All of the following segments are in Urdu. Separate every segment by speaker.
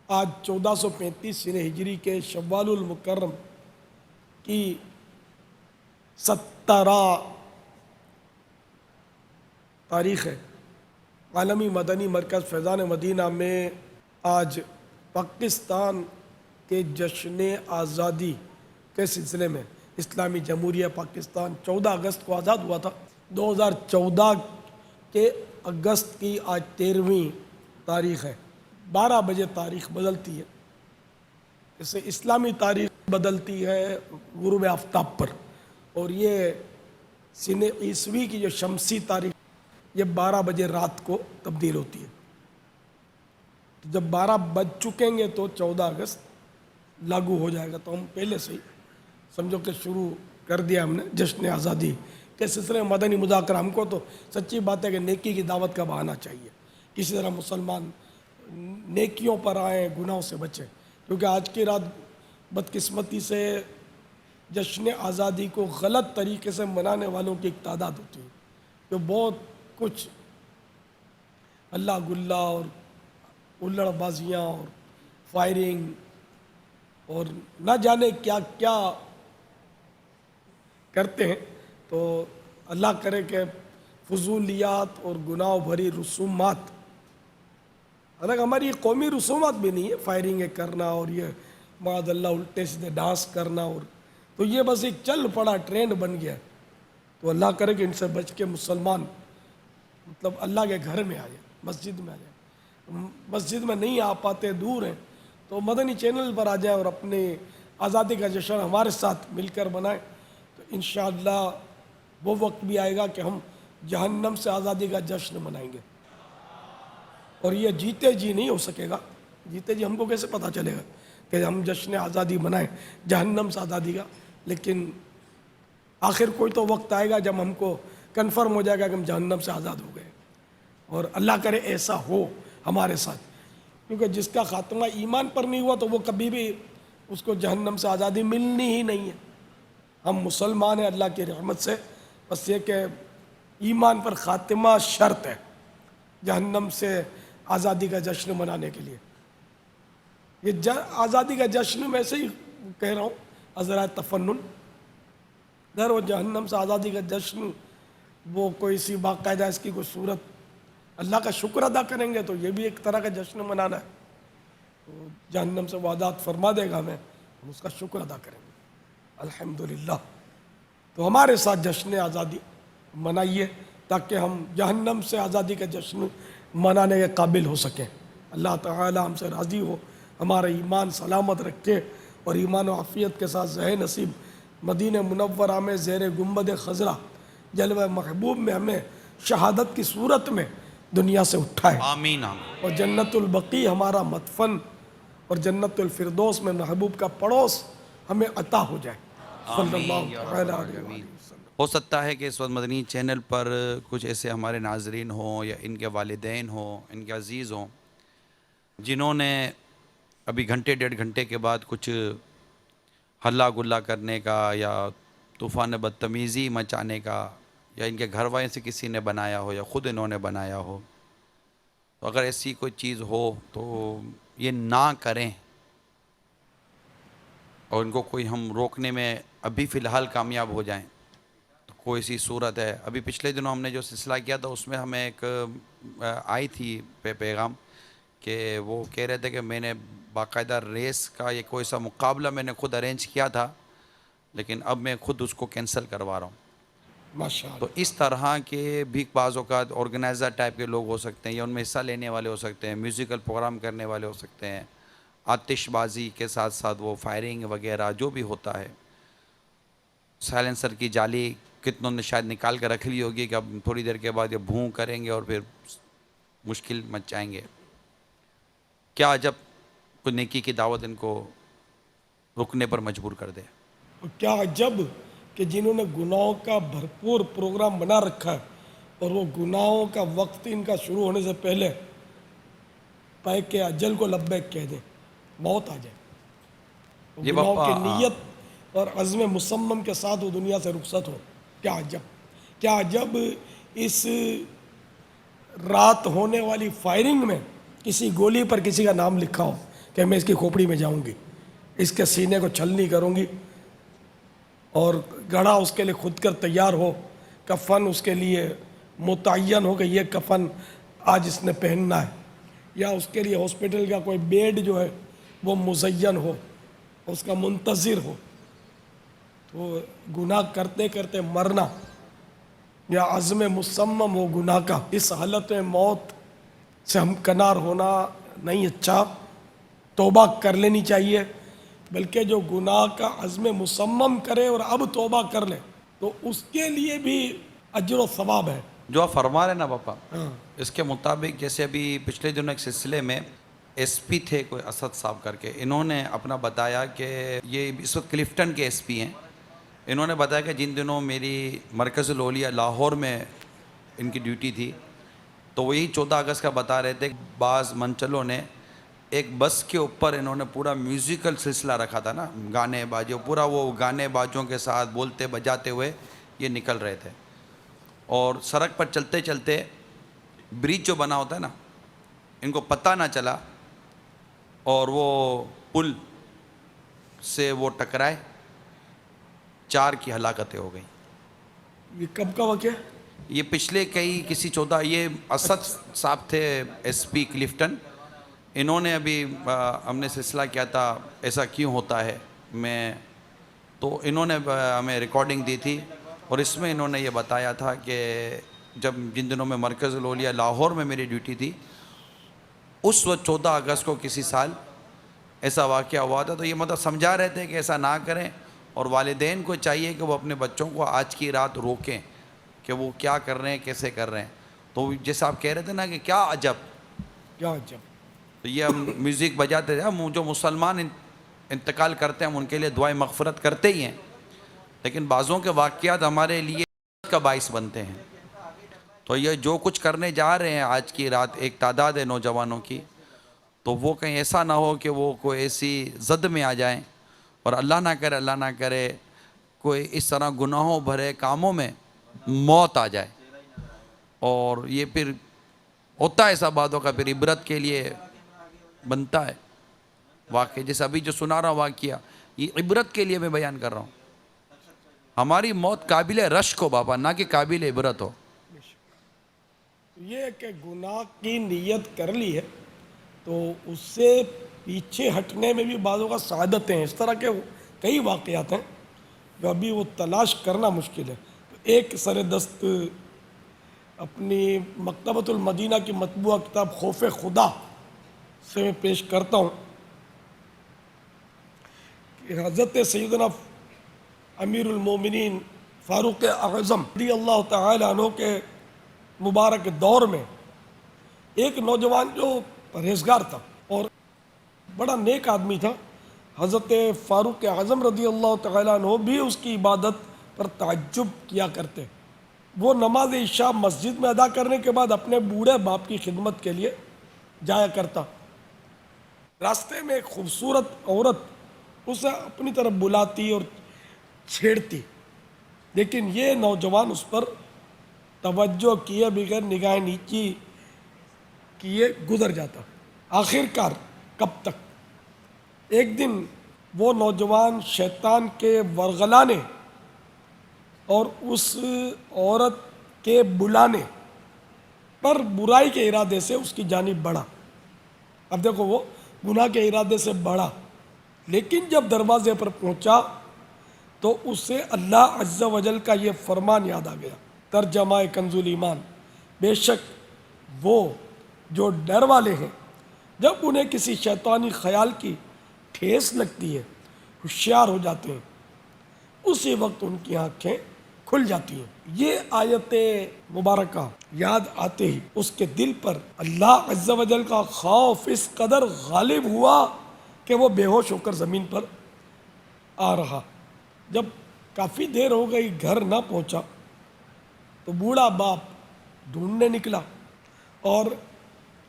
Speaker 1: آج 1435 ہجری کے شوال المکرم کی 17 تاریخ ہے۔ عالمی مدنی مرکز فیضان مدینہ میں آج پاکستان کے جشن آزادی کے سلسلے میں اسلامی جمہوریہ پاکستان 14 اگست کو آزاد ہوا تھا۔ 2014 کے اگست کی آج 13ویں تاریخ ہے۔ 12 بجے تاریخ بدلتی ہے، اسے اسلامی تاریخ بدلتی ہے غروب آفتاب پر، اور یہ سن عیسوی کی جو شمسی تاریخ یہ 12 بجے رات کو تبدیل ہوتی ہے۔ تو جب 12 بج چکیں گے تو 14 اگست لاگو ہو جائے گا۔ تو ہم پہلے سے ہی سمجھو کہ شروع کر دیا ہم نے جشن آزادی کے سلسلے میں مدنی مذاکرہ۔ ہم کو تو سچی بات ہے کہ نیکی کی دعوت کا بہانا چاہیے، کسی طرح مسلمان نیکیوں پر آئیں، گناہوں سے بچیں، کیونکہ آج کی رات بدقسمتی سے جشن آزادی کو غلط طریقے سے منانے والوں کی ایک تعداد ہوتی ہے، جو بہت کچھ اللہ گلہ اور الڑ بازیاں اور فائرنگ اور نہ جانے کیا کیا کرتے ہیں۔ تو اللہ کرے کہ فضولیات اور گناہ بھری رسومات، حالانکہ ہماری یہ قومی رسومات بھی نہیں ہے فائرنگ کرنا اور یہ معاذ اللہ الٹے سیدھے ڈانس کرنا، اور تو یہ بس ایک چل پڑا ٹرینڈ بن گیا ہے۔ تو اللہ کرے کہ ان سے بچ کے مسلمان مطلب اللہ کے گھر میں آ جائے، مسجد میں آ جائے۔ مسجد میں نہیں آ پاتے، دور ہیں، تو مدنی چینل پر آ جائیں اور اپنے آزادی کا جشن ہمارے ساتھ مل کر منائیں۔ تو انشاءاللہ وہ وقت بھی آئے گا کہ ہم جہنم سے آزادی کا جشن منائیں گے، اور یہ جیتے جی نہیں ہو سکے گا۔ جیتے جی ہم کو کیسے پتہ چلے گا کہ ہم جشن آزادی منائیں جہنم سے آزادی کا؟ لیکن آخر کوئی تو وقت آئے گا جب ہم کو کنفرم ہو جائے گا کہ ہم جہنم سے آزاد ہو گئے، اور اللہ کرے ایسا ہو ہمارے ساتھ، کیونکہ جس کا خاتمہ ایمان پر نہیں ہوا تو وہ کبھی بھی اس کو جہنم سے آزادی ملنی ہی نہیں ہے۔ ہم مسلمان ہیں اللہ کی رحمت سے، بس یہ کہ ایمان پر خاتمہ شرط ہے جہنم سے آزادی کا جشن منانے کے لیے۔ یہ آزادی کا جشن میں سے ہی کہہ رہا ہوں حضرات تفنن، اگر وہ جہنم سے آزادی کا جشن وہ کوئی سی باقاعدہ اس کی کوئی صورت اللہ کا شکر ادا کریں گے تو یہ بھی ایک طرح کا جشن منانا ہے۔ تو جہنم سے وہ آزاد فرما دے گا ہمیں، ہم اس کا شکر ادا کریں گے الحمدللہ۔ تو ہمارے ساتھ جشن آزادی منائیے تاکہ ہم جہنم سے آزادی کا جشن منانے کے قابل ہو سکیں۔ اللہ تعالی ہم سے راضی ہو، ہمارا ایمان سلامت رکھے، اور ایمان و عافیت کے ساتھ زہ نصیب مدینہ منورہ میں زیر گنبد خضرا جلوہ محبوب میں ہمیں شہادت کی صورت میں دنیا سے اٹھائے،
Speaker 2: آمین آمین۔
Speaker 1: اور جنت البقیع ہمارا مدفن اور جنت الفردوس میں محبوب کا پڑوس ہمیں عطا ہو جائے۔ صلی اللہ تعالی علیہ وسلم۔
Speaker 2: ہو سکتا ہے کہ اس وقت مدنی چینل پر کچھ ایسے ہمارے ناظرین ہوں یا ان کے والدین ہوں، ان کے عزیز ہوں، جنہوں نے ابھی گھنٹے 1.5 گھنٹے کے بعد کچھ ہلہ گلہ کرنے کا یا طوفان بدتمیزی مچانے کا، یا ان کے گھر والے سے کسی نے بنایا ہو یا خود انہوں نے بنایا ہو، تو اگر ایسی کوئی چیز ہو تو یہ نہ کریں، اور ان کو کوئی ہم روکنے میں ابھی فی الحال کامیاب ہو جائیں تو کوئی سی صورت ہے۔ ابھی پچھلے دنوں ہم نے جو سلسلہ کیا تھا اس میں ہمیں ایک آئی تھی پیغام کہ وہ کہہ رہے تھے کہ میں نے باقاعدہ ریس کا یہ کوئی سا مقابلہ میں نے خود ارینج کیا تھا، لیکن اب میں خود اس کو کینسل کروا رہا ہوں۔
Speaker 1: ماشاءاللہ۔
Speaker 2: تو اس طرح کے بھی بعض اوقات آرگنائزر ٹائپ کے لوگ ہو سکتے ہیں، یا ان میں حصہ لینے والے ہو سکتے ہیں، میوزیکل پروگرام کرنے والے ہو سکتے ہیں، آتش بازی کے ساتھ ساتھ وہ فائرنگ وغیرہ جو بھی ہوتا ہے، سائلنسر کی جالی کتنوں نے شاید نکال کر رکھ لی ہوگی کہ اب تھوڑی دیر کے بعد یہ بھوں کریں گے اور پھر مشکل مچ جائیں گے۔ کیا عجب کوئی نیکی کی دعوت ان کو رکنے پر مجبور کر دے۔
Speaker 1: کیا عجب کہ جنہوں نے گناہوں کا بھرپور پروگرام بنا رکھا ہے، اور وہ گناہوں کا وقت ان کا شروع ہونے سے پہلے پائے کہ اجل کو لبیک کہہ دیں، موت آ جائے،
Speaker 2: یہ
Speaker 1: گناہوں کی
Speaker 2: باپا
Speaker 1: نیت اور عزم مصمم کے ساتھ وہ دنیا سے رخصت ہو۔ کیا عجب، کیا عجب اس رات ہونے والی فائرنگ میں کسی گولی پر کسی کا نام لکھا ہو کہ میں اس کی کھوپڑی میں جاؤں گی، اس کے سینے کو چھلنی کروں گی، اور گڑھا اس کے لیے خود کر تیار ہو، کفن اس کے لیے متعین ہو کہ یہ کفن آج اس نے پہننا ہے، یا اس کے لیے ہاسپٹل کا کوئی بیڈ جو ہے وہ مزین ہو، اس کا منتظر ہو. تو گناہ کرتے کرتے مرنا یا عزم مصمم ہو گناہ کا، اس حالت میں موت سے ہمکنار ہونا نہیں اچھا. توبہ کر لینی چاہیے، بلکہ جو گناہ کا عزم مصمم کرے اور اب توبہ کر لے تو اس کے لیے بھی اجر و ثواب ہے.
Speaker 2: جو آپ فرما رہے ہیں نا پاپا،
Speaker 1: ہاں
Speaker 2: اس کے مطابق جیسے ابھی پچھلے دنوں ایک سلسلے میں ایس پی تھے کوئی اسد صاحب کر کے، انہوں نے اپنا بتایا کہ یہ اس وقت کلفٹن کے ایس پی ہیں. انہوں نے بتایا کہ جن دنوں میری مرکز الاولیاء لاہور میں ان کی ڈیوٹی تھی تو وہی 14 اگست کا بتا رہے تھے، بعض منچلوں نے ایک بس کے اوپر انہوں نے پورا میوزیکل سلسلہ رکھا تھا نا، گانے باجے، پورا وہ گانے باجوں کے ساتھ بولتے بجاتے ہوئے یہ نکل رہے تھے. اور سڑک پر چلتے چلتے برج جو بنا ہوتا ہے نا، ان کو پتہ نہ چلا اور وہ پل سے وہ ٹکرائے، 4 کی ہلاکتیں ہو گئیں.
Speaker 1: یہ کب کا واقعہ؟
Speaker 2: یہ پچھلے کسی 14، یہ اسد صاحب تھے ایس پی کلفٹن. انہوں نے ابھی ہم نے سلسلہ کیا تھا ایسا کیوں ہوتا ہے، تو انہوں نے ہمیں ریکارڈنگ دی تھی، اور اس میں انہوں نے یہ بتایا تھا کہ جن دنوں میں مرکز الاولیاء لاہور میں میری ڈیوٹی تھی، اس وقت 14 اگست کو کسی سال ایسا واقعہ ہوا تھا. تو یہ مطلب سمجھا رہے تھے کہ ایسا نہ کریں، اور والدین کو چاہیے کہ وہ اپنے بچوں کو آج کی رات روکیں کہ وہ کیا کر رہے ہیں، کیسے کر رہے ہیں. تو جیسے آپ کہہ رہے تھے نا کہ کیا عجب،
Speaker 1: کیا عجب.
Speaker 2: تو یہ ہم میوزک بجاتے تھے. ہم جو مسلمان انتقال کرتے ہیں ہم ان کے لیے دعائیں مغفرت کرتے ہی ہیں، لیکن بعضوں کے واقعات ہمارے لیے کا باعث بنتے ہیں. تو یہ جو کچھ کرنے جا رہے ہیں آج کی رات ایک تعداد ہے نوجوانوں کی، تو وہ کہیں ایسا نہ ہو کہ وہ کوئی ایسی زد میں آ جائیں، اور اللہ نہ کرے کوئی اس طرح گناہوں بھرے کاموں میں موت آ جائے. اور یہ پھر ہوتا ہے ایسا باتوں کا، پھر عبرت کے لیے بنتا ہے واقعہ. جیسے ابھی جو سنا رہا ہوں واقعہ، یہ عبرت کے لیے میں بیان کر رہا ہوں. ہماری موت قابل رشک ہو بابا، نہ کہ قابل عبرت ہو.
Speaker 1: یہ کہ گناہ کی نیت کر لی ہے تو اس سے پیچھے ہٹنے میں بھی بعضوں کا سعادتیں ہیں. اس طرح کے کئی واقعات ہیں جو ابھی وہ تلاش کرنا مشکل ہے. ایک سر دست اپنی مکتبۃ المدینہ کی مطبوعہ کتاب خوف خدا سے میں پیش کرتا ہوں کہ حضرت سیدنا امیر المومنین فاروق اعظم رضی اللہ تعالی عنہ کے مبارک دور میں ایک نوجوان جو پرہیزگار تھا اور بڑا نیک آدمی تھا، حضرت فاروق اعظم رضی اللہ تعالی عنہ بھی اس کی عبادت پر تعجب کیا کرتے. وہ نماز عشاء مسجد میں ادا کرنے کے بعد اپنے بوڑھے باپ کی خدمت کے لیے جایا کرتا. راستے میں ایک خوبصورت عورت اسے اپنی طرف بلاتی اور چھیڑتی، لیکن یہ نوجوان اس پر توجہ کیے بغیر نگاہ نیچی کیے گزر جاتا. آخر کار کب تک ایک دن وہ نوجوان شیطان کے ورغلانے اور اس عورت کے بلانے پر برائی کے ارادے سے اس کی جانب بڑھا. اب دیکھو، وہ گناہ کے ارادے سے بڑھا، لیکن جب دروازے پر پہنچا تو اسے اللہ عز و جل کا یہ فرمان یاد آ گیا. ترجمہ کنز الایمان: بے شک وہ جو ڈر والے ہیں جب انہیں کسی شیطانی خیال کی ٹھیس لگتی ہے ہوشیار ہو جاتے ہیں، اسی وقت ان کی آنکھیں کھل جاتی ہیں. یہ آیت مبارکہ یاد آتے ہی اس کے دل پر اللہ عز و جل کا خوف اس قدر غالب ہوا کہ وہ بے ہوش ہو کر زمین پر آ رہا. جب کافی دیر ہو گئی گھر نہ پہنچا تو بوڑھا باپ ڈھونڈنے نکلا اور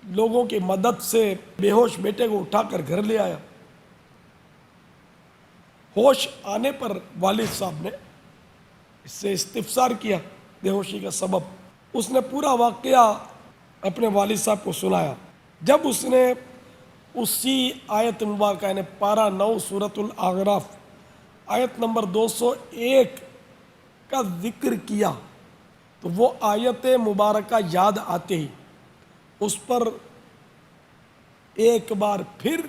Speaker 1: لوگوں کی مدد سے بے ہوش بیٹے کو اٹھا کر گھر لے آیا. ہوش آنے پر والد صاحب نے اس سے استفسار کیا بے ہوشی کا سبب. اس نے پورا واقعہ اپنے والد صاحب کو سنایا. جب اس نے اسی آیت مبارکہ یعنی پارہ 9 سورۃ الاعراف آیت نمبر 201 کا ذکر کیا تو وہ آیت مبارکہ یاد آتے ہی اس پر ایک بار پھر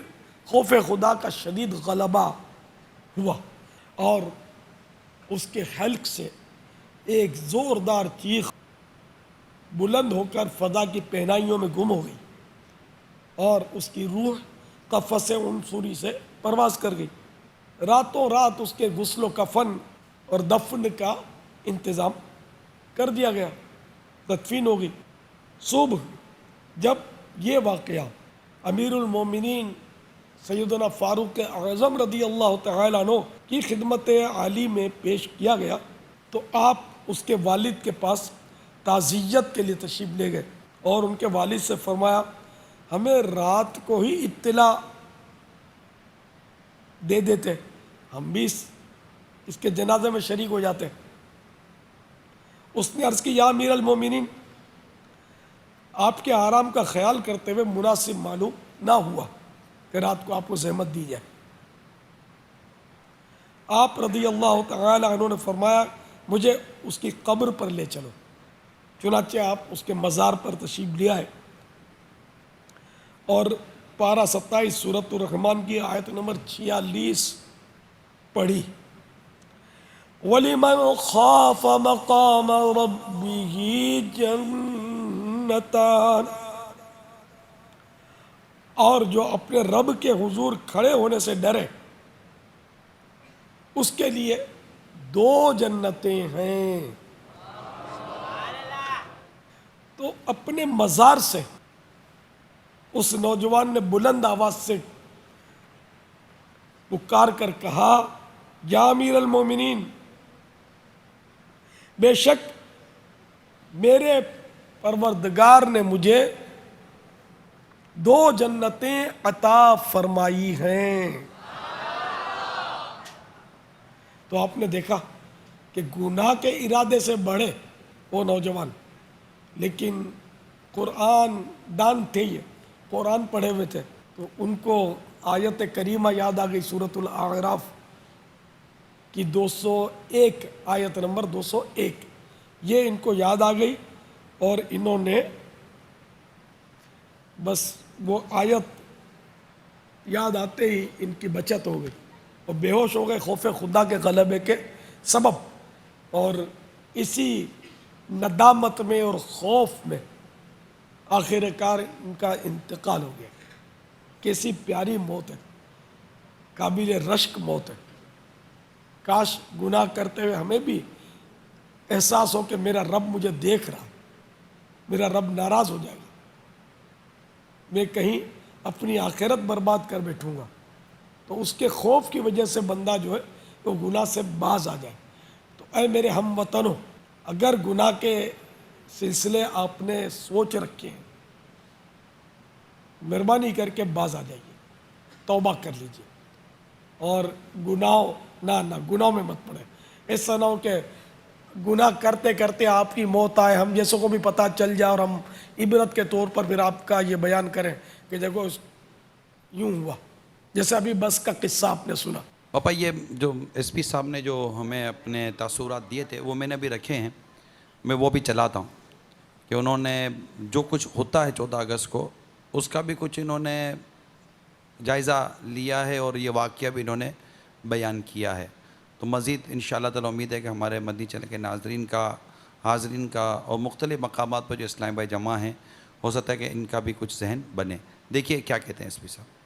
Speaker 1: خوف خدا کا شدید غلبہ ہوا اور اس کے حلق سے ایک زوردار چیخ بلند ہو کر فضا کی پہنائیوں میں گم ہو گئی اور اس کی روح قفس عنصری سے پرواز کر گئی۔ راتوں رات اس کے غسل و کفن اور دفن کا انتظام کر دیا گیا، تدفین ہو گئی۔ صبح جب یہ واقعہ امیر المومنین سیدنا فاروق اعظم رضی اللہ تعالیٰ عنہ کی خدمت عالی میں پیش کیا گیا تو آپ اس کے والد کے پاس تعزیت کے لیے تشریف لے گئے اور ان کے والد سے فرمایا ہمیں رات کو ہی اطلاع دے دیتے، ہم بھی اس کے جنازے میں شریک ہو جاتے۔ اس نے عرض کی یا امیر المومنین، آپ کے آرام کا خیال کرتے ہوئے مناسب معلوم نہ ہوا کہ رات کو آپ کو زحمت دی جائے۔ آپ رضی اللہ تعالی عنہ نے فرمایا مجھے اس کی قبر پر لے چلو، چنانچہ آپ اس کے مزار پر تشریف لے آئے اور پارہ 27 سورۃ الرحمن کی آیت نمبر 46 پڑھی۔ وَلِمَنْ خَافَ مَقَامَ رَبِّهِ جَنَّتَانِ، اور جو اپنے رب کے حضور کھڑے ہونے سے ڈرے اس کے لیے 2 جنتیں ہیں۔ تو اپنے مزار سے اس نوجوان نے بلند آواز سے پکار کر کہا یا امیر المومنین، بے شک میرے پروردگار نے مجھے 2 جنتیں عطا فرمائی ہیں۔ تو آپ نے دیکھا کہ گناہ کے ارادے سے بڑھے وہ نوجوان، لیکن قرآن دان تھے، یہ قرآن پڑھے ہوئے تھے تو ان کو آیت کریمہ یاد آ گئی، سورۃ الاعراف کی 201 آیت نمبر 201 یہ ان کو یاد آ گئی اور انہوں نے بس وہ آیت یاد آتے ہی ان کی بچت ہو گئی اور بے ہوش ہو گئے خوف خدا کے غلبے کے سبب، اور اسی ندامت میں اور خوف میں آخر کار ان کا انتقال ہو گیا۔ کیسی پیاری موت ہے، قابل رشک موت ہے۔ کاش گناہ کرتے ہوئے ہمیں بھی احساس ہو کہ میرا رب مجھے دیکھ رہا، میرا رب ناراض ہو جائے گا، میں کہیں اپنی آخرت برباد کر بیٹھوں گا، تو اس کے خوف کی وجہ سے بندہ جو ہے وہ گناہ سے باز آ جائے۔ تو اے میرے ہم وطنوں، اگر گناہ کے سلسلے آپ نے سوچ رکھے ہیں، مہربانی کر کے باز آ جائیے، توبہ کر لیجیے اور گناہوں میں مت پڑے۔ ایسا نہ ہو کہ گناہ کرتے کرتے آپ کی موت آئے، ہم جیسوں کو بھی پتہ چل جائے اور ہم عبرت کے طور پر پھر آپ کا یہ بیان کریں کہ دیکھو یوں ہوا، جیسے ابھی بس کا قصہ آپ نے سنا۔
Speaker 2: پاپا یہ جو ایس پی صاحب نے جو ہمیں اپنے تاثرات دیے تھے وہ میں نے بھی رکھے ہیں، میں وہ بھی چلاتا ہوں کہ انہوں نے جو کچھ ہوتا ہے 14 اگست کو اس کا بھی کچھ انہوں نے جائزہ لیا ہے اور یہ واقعہ بھی انہوں نے بیان کیا ہے۔ تو مزید انشاءاللہ تعالی امید ہے کہ ہمارے مدنی چینل کے حاضرین کا اور مختلف مقامات پر جو اسلام بھائی جمع ہیں ہو سکتا ہے کہ ان کا بھی کچھ ذہن بنے۔ دیکھیے کیا کہتے ہیں ایس پی صاحب۔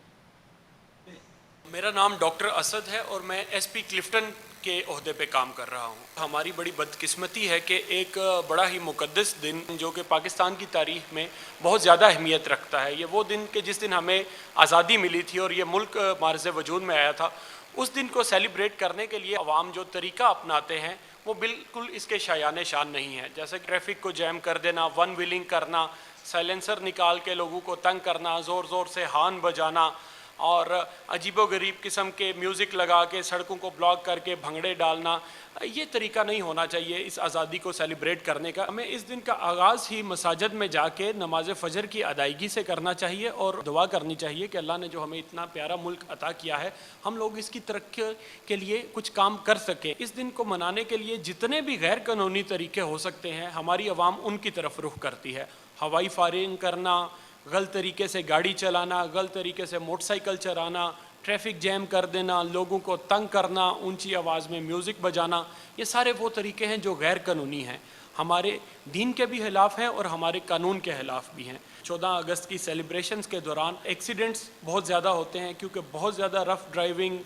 Speaker 3: میرا نام ڈاکٹر اسد ہے اور میں ایس پی کلفٹن کے عہدے پہ کام کر رہا ہوں۔ ہماری بڑی بدقسمتی ہے کہ ایک بڑا ہی مقدس دن جو کہ پاکستان کی تاریخ میں بہت زیادہ اہمیت رکھتا ہے، یہ وہ دن کہ جس دن ہمیں آزادی ملی تھی اور یہ ملک مارز وجود میں آیا تھا، اس دن کو سیلیبریٹ کرنے کے لیے عوام جو طریقہ اپناتے ہیں وہ بالکل اس کے شایان شان نہیں ہے، جیسے ٹریفک کو جیم کر دینا، ون ویلنگ کرنا، سائلنسر نکال کے لوگوں کو تنگ کرنا، زور زور سے ہارن بجانا اور عجیب و غریب قسم کے میوزک لگا کے سڑکوں کو بلاک کر کے بھنگڑے ڈالنا، یہ طریقہ نہیں ہونا چاہیے اس آزادی کو سیلیبریٹ کرنے کا۔ ہمیں اس دن کا آغاز ہی مساجد میں جا کے نماز فجر کی ادائیگی سے کرنا چاہیے اور دعا کرنی چاہیے کہ اللہ نے جو ہمیں اتنا پیارا ملک عطا کیا ہے، ہم لوگ اس کی ترقی کے لیے کچھ کام کر سکیں۔ اس دن کو منانے کے لیے جتنے بھی غیر قانونی طریقے ہو سکتے ہیں، ہماری عوام ان کی طرف رخ کرتی ہے۔ ہوائی فائرنگ کرنا، غلط طریقے سے گاڑی چلانا، غلط طریقے سے موٹر سائیکل چلانا، ٹریفک جیم کر دینا، لوگوں کو تنگ کرنا، اونچی آواز میں میوزک بجانا، یہ سارے وہ طریقے ہیں جو غیر قانونی ہیں، ہمارے دین کے بھی خلاف ہیں اور ہمارے قانون کے خلاف بھی ہیں۔ 14 اگست کی سیلیبریشنز کے دوران ایکسیڈنٹس بہت زیادہ ہوتے ہیں کیونکہ بہت زیادہ رف ڈرائیونگ،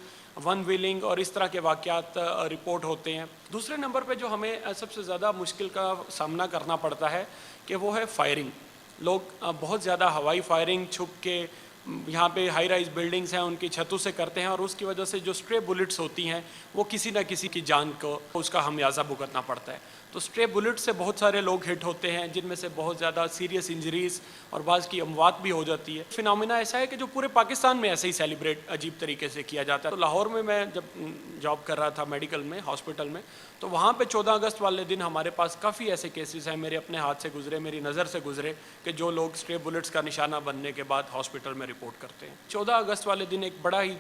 Speaker 3: ون ویلنگ اور اس طرح کے واقعات رپورٹ ہوتے ہیں۔ دوسرے نمبر پہ جو ہمیں سب سے زیادہ مشکل کا سامنا کرنا پڑتا ہے کہ وہ ہے فائرنگ۔ لوگ بہت زیادہ ہوائی فائرنگ چھپ کے یہاں پہ ہائی رائز بلڈنگز ہیں ان کی چھتوں سے کرتے ہیں، اور اس کی وجہ سے جو اسٹرے بلٹس ہوتی ہیں وہ کسی نہ کسی کی جان کو اس کا خمیازہ بھگتنا پڑتا ہے۔ تو اسٹرے بلٹ سے بہت سارے لوگ ہٹ ہوتے ہیں، جن میں سے بہت زیادہ سیریس انجریز اور بعض کی اموات بھی ہو جاتی ہے۔ فنامنا ایسا ہے کہ جو پورے پاکستان میں ایسے ہی سیلیبریٹ عجیب طریقے سے کیا جاتا ہے۔ تو لاہور میں جب جاب کر رہا تھا میڈیکل میں، ہاسپٹل میں، تو وہاں پہ 14 اگست والے دن ہمارے پاس کافی ایسے کیسز ہیں، میرے اپنے ہاتھ سے گزرے، میری نظر سے گزرے، کہ جو لوگ اسٹرے بلٹس کا نشانہ بننے کے بعد ہاسپٹل میں رپورٹ کرتے ہیں۔ 14 اگست والے دن ایک بڑا ہی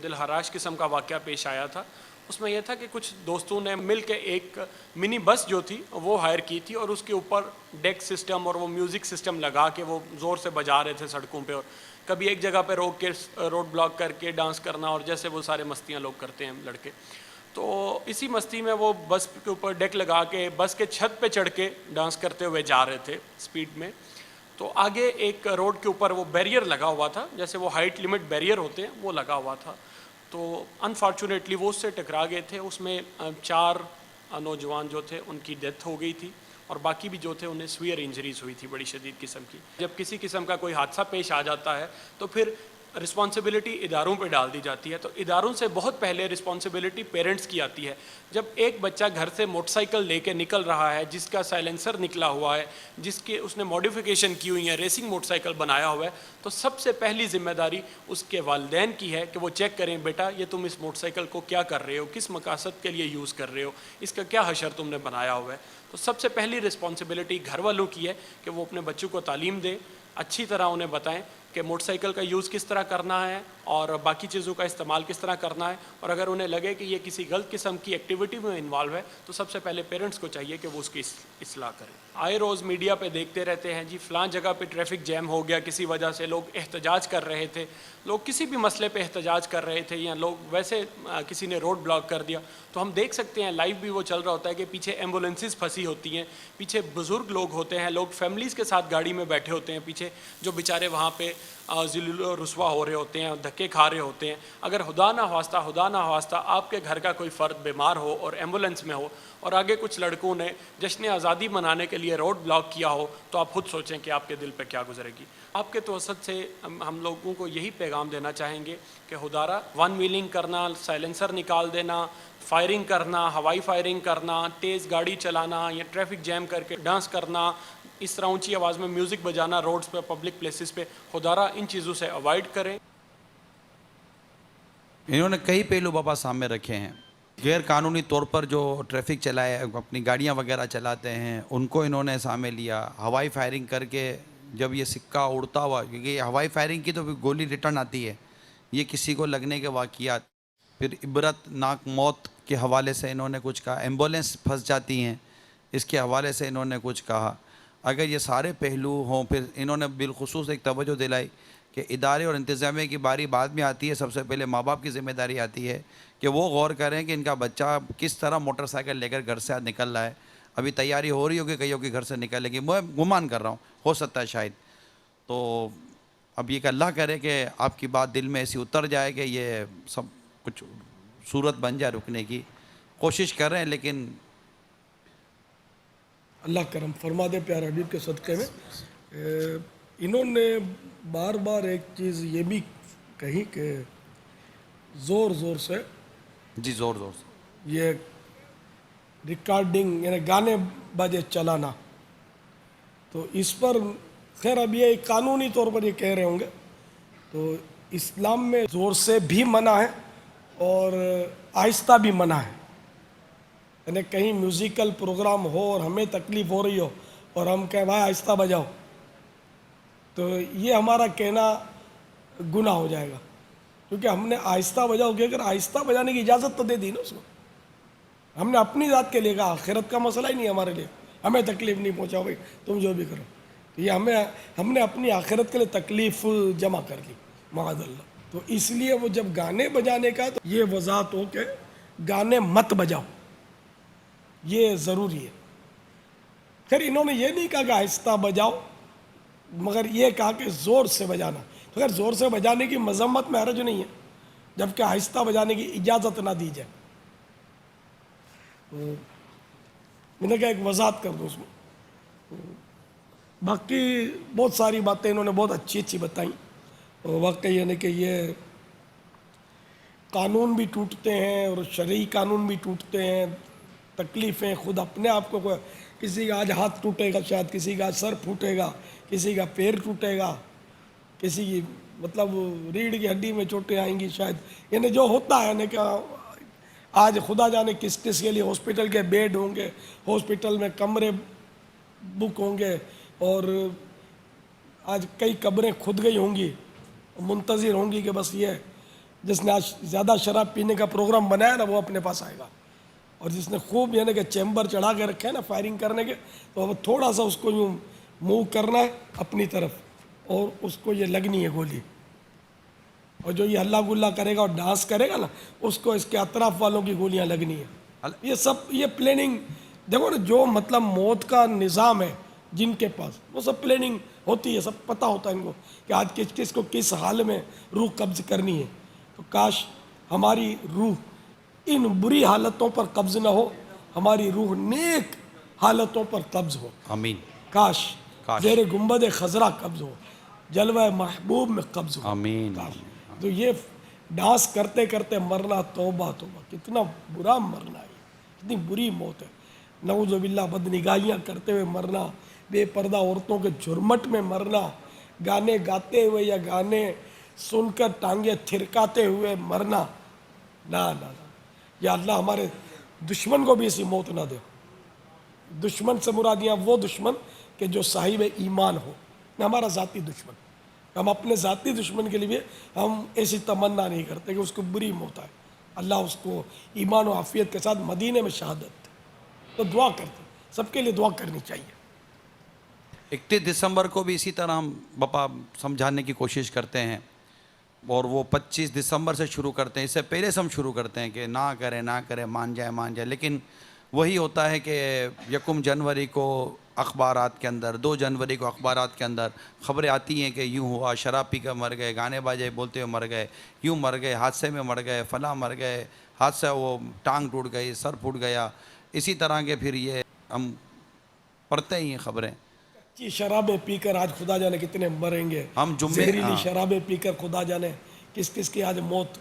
Speaker 3: دل ہراش قسم کا واقعہ پیش آیا تھا۔ اس میں یہ تھا کہ کچھ دوستوں نے مل کے ایک منی بس جو تھی وہ ہائر کی تھی، اور اس کے اوپر ڈیک سسٹم اور وہ میوزک سسٹم لگا کے وہ زور سے بجا رہے تھے سڑکوں پہ، اور کبھی ایک جگہ پہ روک کے روڈ بلاک کر کے ڈانس کرنا، اور جیسے وہ سارے مستیاں لوگ کرتے ہیں لڑکے۔ تو اسی مستی میں وہ بس کے اوپر ڈیک لگا کے بس کے چھت پہ چڑھ کے ڈانس کرتے ہوئے جا رہے تھے اسپیڈ میں۔ تو آگے ایک روڈ کے اوپر وہ بیریئر لگا ہوا تھا، جیسے وہ ہائٹ لمٹ بیریئر ہوتے ہیں وہ لگا ہوا تھا۔ تو انفارچونیٹلی وہ اس سے ٹکرا گئے تھے۔ اس میں 4 نوجوان جو تھے ان کی ڈیتھ ہو گئی تھی، اور باقی بھی جو تھے انہیں سویئر انجریز ہوئی تھی بڑی شدید قسم کی۔ جب کسی قسم کا کوئی حادثہ پیش آ جاتا ہے تو پھر رسپانسبلٹی اداروں پہ ڈال دی جاتی ہے۔ تو اداروں سے بہت پہلے رسپانسبلٹی پیرنٹس کی آتی ہے۔ جب ایک بچہ گھر سے موٹر سائیکل لے کے نکل رہا ہے، جس کا سائلنسر نکلا ہوا ہے، جس کے اس نے ماڈیفیکیشن کی ہوئی ہے، ریسنگ موٹر سائیکل بنایا ہوا ہے، تو سب سے پہلی ذمہ داری اس کے والدین کی ہے کہ وہ چیک کریں، بیٹا یہ تم اس موٹر سائیکل کو کیا کر رہے ہو، کس مقاصد کے لیے یوز کر رہے ہو، اس کا کیا حشر تم نے بنایا ہوا ہے۔ تو سب سے پہلی رسپانسبلٹی گھر والوں کی ہے کہ وہ اپنے بچوں کو تعلیم دیں، اچھی طرح انہیں بتائیں کہ موٹر سائیکل کا یوز کس طرح کرنا ہے اور باقی چیزوں کا استعمال کس طرح کرنا ہے، اور اگر انہیں لگے کہ یہ کسی غلط قسم کی ایکٹیویٹی میں انوالو ہے تو سب سے پہلے پیرنٹس کو چاہیے کہ وہ اس کی اصلاح کریں۔ آئے روز میڈیا پہ دیکھتے رہتے ہیں جی فلاں جگہ پہ ٹریفک جیم ہو گیا کسی وجہ سے، لوگ احتجاج کر رہے تھے، لوگ کسی بھی مسئلے پہ احتجاج کر رہے تھے، یا لوگ ویسے کسی نے روڈ بلاک کر دیا، تو ہم دیکھ سکتے ہیں لائیو بھی وہ چل رہا ہوتا ہے کہ پیچھے ایمبولینسز پھنسی ہوتی ہیں، پیچھے بزرگ لوگ ہوتے ہیں، لوگ فیملیز کے ساتھ گاڑی میں بیٹھے ہوتے ہیں پیچھے، جو بیچارے وہاں پہ ذلیل و رسوا ہو رہے ہوتے ہیں، دھکے کھا رہے ہوتے ہیں۔ اگر خدا نہ خواستہ آپ کے گھر کا کوئی فرد بیمار ہو اور ایمبولینس میں ہو، اور آگے کچھ لڑکوں نے جشن آزادی منانے کے لیے روڈ بلاک کیا ہو، تو آپ خود سوچیں کہ آپ کے دل پہ کیا گزرے گی۔ آپ کے توسط سے ہم لوگوں کو یہی پیغام دینا چاہیں گے کہ خدارا ون ویلنگ کرنا، سائلنسر نکال دینا، فائرنگ کرنا، ہوائی فائرنگ کرنا، تیز گاڑی چلانا یا ٹریفک جیم کر کے ڈانس کرنا، اس طرح اونچی آواز میں میوزک بجانا روڈز پہ، پبلک پلیسز پہ، خدارا ان چیزوں سے اوائڈ کریں۔
Speaker 2: انہوں نے کئی پہلو بابا سامنے رکھے ہیں۔ غیر قانونی طور پر جو ٹریفک چلائے، اپنی گاڑیاں وغیرہ چلاتے ہیں، ان کو انہوں نے سامنے لیا۔ ہوائی فائرنگ کر کے جب یہ سکہ اڑتا ہوا، کیونکہ یہ ہوائی فائرنگ کی تو گولی ریٹرن آتی ہے، یہ کسی کو لگنے کے واقعات، پھر عبرت ناک موت کے حوالے سے انہوں نے کچھ کہا، ایمبولینس پھنس جاتی ہیں اس کے حوالے سے انہوں نے کچھ کہا۔ اگر یہ سارے پہلو ہوں، پھر انہوں نے بالخصوص ایک توجہ دلائی کہ ادارے اور انتظامیہ کی باری بعد میں آتی ہے، سب سے پہلے ماں باپ کی ذمہ داری آتی ہے کہ وہ غور کریں کہ ان کا بچہ کس طرح موٹر سائیکل لے کر گھر سے نکل رہا ہے۔ ابھی تیاری ہو رہی ہوگی کئیوں کے گھر سے نکلنے کی، میں گمان کر رہا ہوں، ہو سکتا ہے شاید۔ تو اب یہ کہ اللہ کرے کہ آپ کی بات دل میں ایسی اتر جائے کہ یہ سب کچھ صورت بن جائے، رکنے کی کوشش کر رہے ہیں، لیکن
Speaker 1: اللہ کرم فرما دے پیارے حبیب کے صدقے میں۔ انہوں نے بار بار ایک چیز یہ بھی کہی کہ زور زور سے
Speaker 2: جی زور زور سے
Speaker 1: یہ ریکارڈنگ یعنی گانے بجے چلانا، تو اس پر خیر اب یہ قانونی طور پر یہ کہہ رہے ہوں گے، تو اسلام میں زور سے بھی منع ہے اور آہستہ بھی منع ہے. یعنی کہیں میوزیکل پروگرام ہو اور ہمیں تکلیف ہو رہی ہو اور ہم کہیں بھائی آہستہ بجاؤ, تو یہ ہمارا کہنا گناہ ہو جائے گا, کیونکہ ہم نے آہستہ بجاؤ کہ اگر آہستہ بجانے کی اجازت تو دے دی نا اس کو. ہم نے اپنی ذات کے لیے کہا, آخرت کا مسئلہ ہی نہیں ہے ہمارے لیے, ہمیں تکلیف نہیں پہنچاؤ بھائی تم جو بھی کرو. تو یہ ہم نے اپنی آخرت کے لیے تکلیف جمع کر لی معاذ اللہ. تو اس لیے وہ جب گانے بجانے کا تو یہ وضاحت ہو کہ گانے مت بجاؤ, یہ ضروری ہے. پھر انہوں نے یہ نہیں کہا کہ آہستہ بجاؤ, مگر یہ کہا کہ زور سے بجانا. تو اگر زور سے بجانے کی مذمت میں حرج نہیں ہے, جبکہ آہستہ بجانے کی اجازت نہ دی جائے. میں نے کہا ایک وضاحت کر دوں اس میں. باقی بہت ساری باتیں انہوں نے بہت اچھی اچھی بتائیں. واقعی یعنی کہ یہ قانون بھی ٹوٹتے ہیں اور شرعی قانون بھی ٹوٹتے ہیں. تکلیفیں خود اپنے آپ کو, کسی کا آج ہاتھ ٹوٹے گا, شاید کسی کا سر پھوٹے گا, کسی کا پیر ٹوٹے گا, کسی کی مطلب ریڑھ کی ہڈی میں چوٹیں آئیں گی شاید. یعنی جو ہوتا ہے یعنی کہ آج خدا جانے کس کس کے لیے ہاسپٹل کے بیڈ ہوں گے, ہاسپٹل میں کمرے بک ہوں گے, اور آج کئی قبریں کھد گئی ہوں گی, منتظر ہوں گی کہ بس یہ جس نے آج زیادہ شراب پینے کا پروگرام بنایا نا وہ اپنے پاس آئے گا, اور جس نے خوب یعنی کہ چیمبر چڑھا کے رکھے ہیں نا فائرنگ کرنے کے, تو اب تھوڑا سا اس کو یوں موو کرنا ہے اپنی طرف اور اس کو یہ لگنی ہے گولی. اور جو یہ ہلا گلا کرے گا اور ڈانس کرے گا نا, اس کو اس کے اطراف والوں کی گولیاں لگنی ہیں. یہ سب یہ پلاننگ دیکھو نا, جو مطلب موت کا نظام ہے جن کے پاس, وہ سب پلاننگ ہوتی ہے, سب پتہ ہوتا ہے ان کو کہ آج کس کس کو کس حال میں روح قبض کرنی ہے. تو کاش ہماری روح ان بری حالتوں پر قبض نہ ہو, ہماری روح نیک حالتوں پر قبض ہو.
Speaker 2: آمین.
Speaker 1: کاش زیر گنبد خضرا قبض ہو, جلوہ محبوب میں قبض ہو.
Speaker 2: آمین.
Speaker 1: تو یہ ڈانس کرتے کرتے مرنا, توبہ توبہ, کتنا برا مرنا ہے, کتنی بری موت ہے. نعوذ باللہ بدنگاہیاں کرتے ہوئے مرنا, بے پردہ عورتوں کے جھرمٹ میں مرنا, گانے گاتے ہوئے یا گانے سن کر ٹانگیں تھرکاتے ہوئے مرنا. نہ نہ یا اللہ ہمارے دشمن کو بھی ایسی موت نہ دے. دشمن سے مرادیاں وہ دشمن کہ جو صاحب ایمان ہو, نہ ہمارا ذاتی دشمن. ہم اپنے ذاتی دشمن کے لیے ہم ایسی تمنا نہیں کرتے کہ اس کو بری موت آئے. اللہ اس کو ایمان و عافیت کے ساتھ مدینے میں شہادت. تو دعا کرتے, سب کے لیے دعا کرنی چاہیے.
Speaker 2: 31 دسمبر کو بھی اسی طرح ہم بپا سمجھانے کی کوشش کرتے ہیں, اور وہ 25 دسمبر سے شروع کرتے ہیں. اس سے پہلے سے ہم شروع کرتے ہیں کہ نہ کریں, مان جائے. لیکن وہی ہوتا ہے کہ 1 جنوری کو اخبارات کے اندر, 2 جنوری کو اخبارات کے اندر خبریں آتی ہیں کہ یوں ہوا, شراب پی کر مر گئے, گانے باجے بولتے ہوئے مر گئے, یوں مر گئے, حادثے میں مر گئے, فلاں مر گئے, حادثہ وہ ٹانگ ٹوٹ گئی, سر پھوٹ گیا. اسی طرح کے پھر یہ ہم پڑھتے ہی ہیں خبریں.
Speaker 1: اچھی شرابیں پی کر آج خدا جانے کتنے مریں گے.
Speaker 2: ہم
Speaker 1: زہریلی شرابیں پی کر خدا جانے کس کس کی آج موت.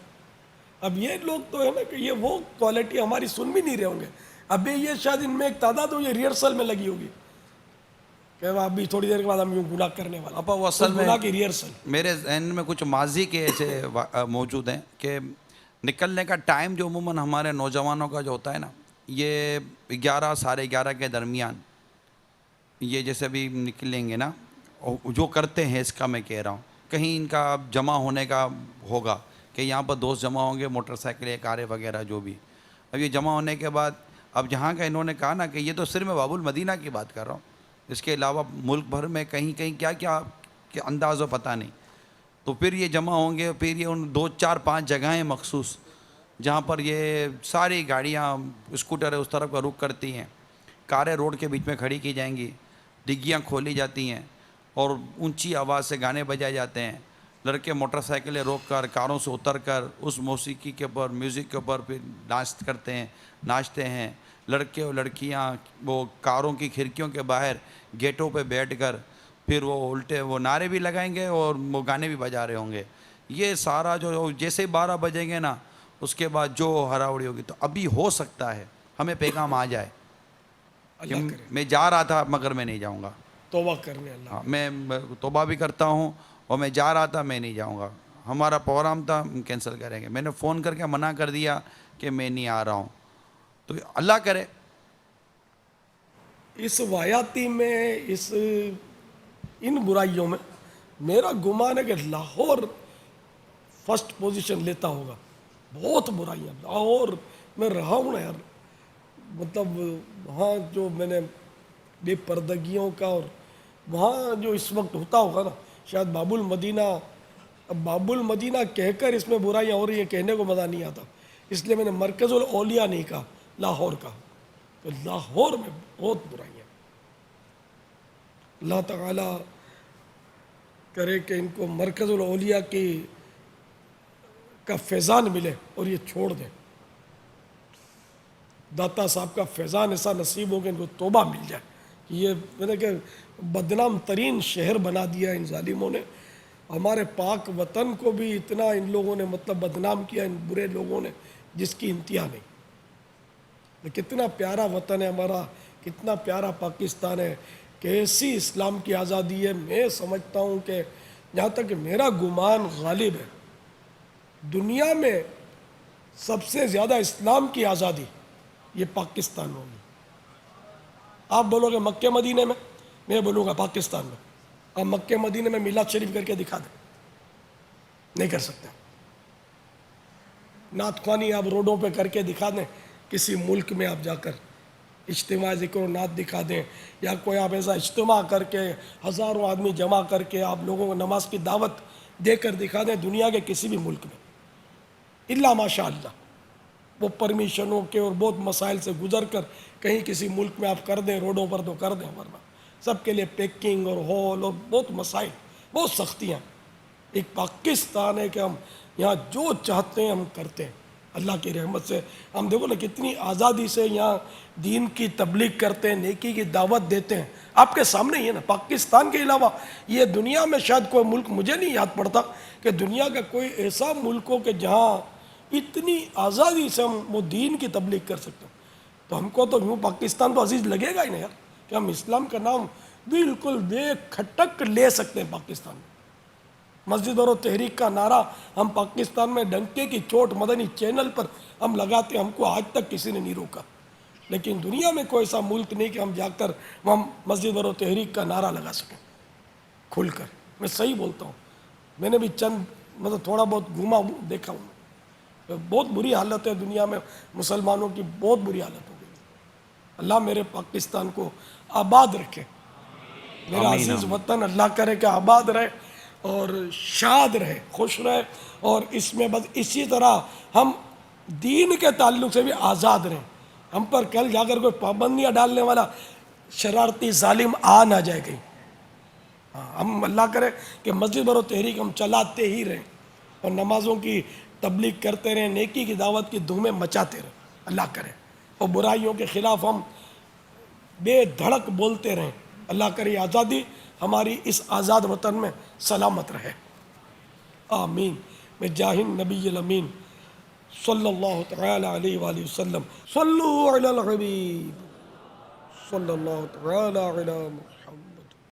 Speaker 1: اب یہ لوگ تو ہے نا کہ یہ وہ کوالٹی ہماری سن بھی نہیں رہے ہوں گے. ابھی یہ شاید ان میں ایک تعداد ہو, یہ ریہرسل میں لگی ہوگی کہ ابھی تھوڑی دیر کے بعد ہم یوں گناہ کرنے والا.
Speaker 2: ابا وہ اصل میں
Speaker 1: گناہ کی ریہرسل
Speaker 2: میرے ذہن میں کچھ ماضی کے ایسے موجود ہیں کہ نکلنے کا ٹائم جو عموماً ہمارے نوجوانوں کا جو ہوتا ہے نا, یہ 11 ساڑھے 11 کے درمیان, یہ جیسے بھی نکلیں گے نا, جو کرتے ہیں اس کا میں کہہ رہا ہوں, کہیں ان کا جمع ہونے کا ہوگا کہ یہاں پر دوست جمع ہوں گے, موٹر سائیکلیں, کاریں وغیرہ جو بھی. اب یہ جمع ہونے کے بعد اب جہاں کا انہوں نے کہا نا کہ یہ تو صرف میں باب المدینہ کی بات کر رہا ہوں, اس کے علاوہ ملک بھر میں کہیں کہیں کیا کیا کہ انداز و پتہ نہیں. تو پھر یہ جمع ہوں گے, پھر یہ ان 2 4 5 جگہیں مخصوص جہاں پر یہ ساری گاڑیاں اسکوٹر اس طرف کا رخ کرتی ہیں, کاریں روڈ کے بیچ میں کھڑی کی جائیں گی, ڈگیاں کھولی جاتی ہیں اور اونچی آواز سے گانے بجائے جاتے ہیں. لڑکے موٹر سائیکلیں روک کر, کاروں سے اتر کر اس موسیقی کے اوپر, میوزک کے اوپر پھر ڈانس کرتے ہیں, ناچتے ہیں. لڑکے اور لڑکیاں وہ کاروں کی کھڑکیوں کے باہر گیٹوں پہ بیٹھ کر پھر وہ الٹے وہ نعرے بھی لگائیں گے اور وہ گانے بھی بجا رہے ہوں گے. یہ سارا جو جیسے 12 بجیں گے نا, اس کے بعد جو ہراوڑی ہوگی. تو ابھی ہو سکتا ہے ہمیں پیغام آ جائے کہ میں جا رہا تھا مگر میں نہیں جاؤں گا.
Speaker 1: توبہ کرنے اللہ.
Speaker 2: میں توبہ بھی کرتا ہوں اور میں جا رہا تھا, میں نہیں جاؤں گا. ہمارا پروگرام تھا ہم کینسل کریں گے. میں نے فون کر کے منع کر دیا کہ میں نہیں آ رہا ہوں. تو اللہ کرے
Speaker 1: اس وایاتی میں ان برائیوں میں میرا گمان ہے کہ لاہور فرسٹ پوزیشن لیتا ہوگا. بہت برائیاں لاہور میں رہا ہوں نا یار, مطلب وہاں جو میں نے بے پردگیوں کا, اور وہاں جو اس وقت ہوتا ہوگا نا, شاید باب المدینہ, اب باب المدینہ کہہ کر اس میں برائیاں ہو رہی ہیں, کہنے کو مزہ نہیں آتا, اس لیے میں نے مرکز الاولیاء نہیں کہا, لاہور کا. تو لاہور میں بہت برائیاں. اللہ تعالی کرے کہ ان کو مرکز الاولیاء کا فیضان ملے اور یہ چھوڑ دیں. داتا صاحب کا فیضان ایسا نصیب ہو کہ ان کو توبہ مل جائے. یہ میں نے کہ بدنام ترین شہر بنا دیا ان ظالموں نے. ہمارے پاک وطن کو بھی اتنا ان لوگوں نے مطلب بدنام کیا, ان برے لوگوں نے, جس کی انتہا نہیں. کتنا پیارا وطن ہے ہمارا, کتنا پیارا پاکستان ہے, کیسی اسلام کی آزادی ہے. میں سمجھتا ہوں کہ جہاں تک کہ میرا گمان غالب ہے, دنیا میں سب سے زیادہ اسلام کی آزادی یہ پاکستان ہوگی. آپ بولو گے مکہ مدینے میں بولوں گا پاکستان میں. آپ مکہ مدینے میں میلاد شریف کر کے دکھا دیں, نہیں کر سکتے. نعت خوانی آپ روڈوں پہ کر کے دکھا دیں, کسی ملک میں آپ جا کر اجتماع ذکر و نعت دکھا دیں, یا کوئی آپ ایسا اجتماع کر کے ہزاروں آدمی جمع کر کے آپ لوگوں کو نماز کی دعوت دے کر دکھا دیں, دنیا کے کسی بھی ملک میں, الا ماشاء اللہ وہ پرمیشنوں کے اور بہت مسائل سے گزر کر کہیں کسی ملک میں آپ کر دیں روڈوں پر تو کر دیں, ورنہ سب کے لیے پیکنگ اور ہال اور بہت مسائل, بہت سختیاں. ایک پاکستان ہے کہ ہم یہاں جو چاہتے ہیں ہم کرتے ہیں. اللہ کی رحمت سے ہم دیکھو نا کتنی آزادی سے یہاں دین کی تبلیغ کرتے ہیں, نیکی کی دعوت دیتے ہیں. آپ کے سامنے ہی ہے نا. پاکستان کے علاوہ یہ دنیا میں شاید کوئی ملک مجھے نہیں یاد پڑتا کہ دنیا کا کوئی ایسا ملک ہو کہ جہاں اتنی آزادی سے ہم وہ دین کی تبلیغ کر سکتے ہیں. تو ہم کو تو یوں پاکستان تو عزیز لگے گا ہی نا یار, کہ ہم اسلام کا نام بالکل بے کھٹک لے سکتے ہیں پاکستان میں. مسجد اور تحریک کا نعرہ ہم پاکستان میں ڈنکے کی چوٹ مدنی چینل پر ہم لگاتے ہیں, ہم کو آج تک کسی نے نہیں روکا. لیکن دنیا میں کوئی ایسا ملک نہیں کہ ہم جا کر ہم مسجد اور تحریک کا نعرہ لگا سکیں کھل کر. میں صحیح بولتا ہوں, میں نے بھی چند مطلب تھوڑا بہت گھوما ہوں, دیکھا ہوں. بہت بری حالت ہے دنیا میں, مسلمانوں کی بہت بری حالت ہو گئی. اللہ میرے پاکستان کو آباد رکھے, میرا
Speaker 2: آمین
Speaker 1: عزیز
Speaker 2: آمین.
Speaker 1: وطن اللہ کرے کہ آباد رہے اور شاد رہے, خوش رہے, اور اس میں بس اسی طرح ہم دین کے تعلق سے بھی آزاد رہیں. ہم پر کل جا کر کوئی پابندیاں ڈالنے والا شرارتی ظالم آ نہ جائے گئی. ہم اللہ کرے کہ مسجد اور تحریک ہم چلاتے ہی رہیں اور نمازوں کی تبلیغ کرتے رہیں, نیکی کی دعوت کی دھومیں مچاتے رہیں. اللہ کرے اور برائیوں کے خلاف ہم بے دھڑک بولتے رہیں. اللہ کرے آزادی ہماری اس آزاد وطن میں سلامت رہے. آمین. میں جاہن نبی الامین صلی اللہ تعالی علیہ وآلہ وسلم. صلو علی الحبیب صلی اللہ تعالی علی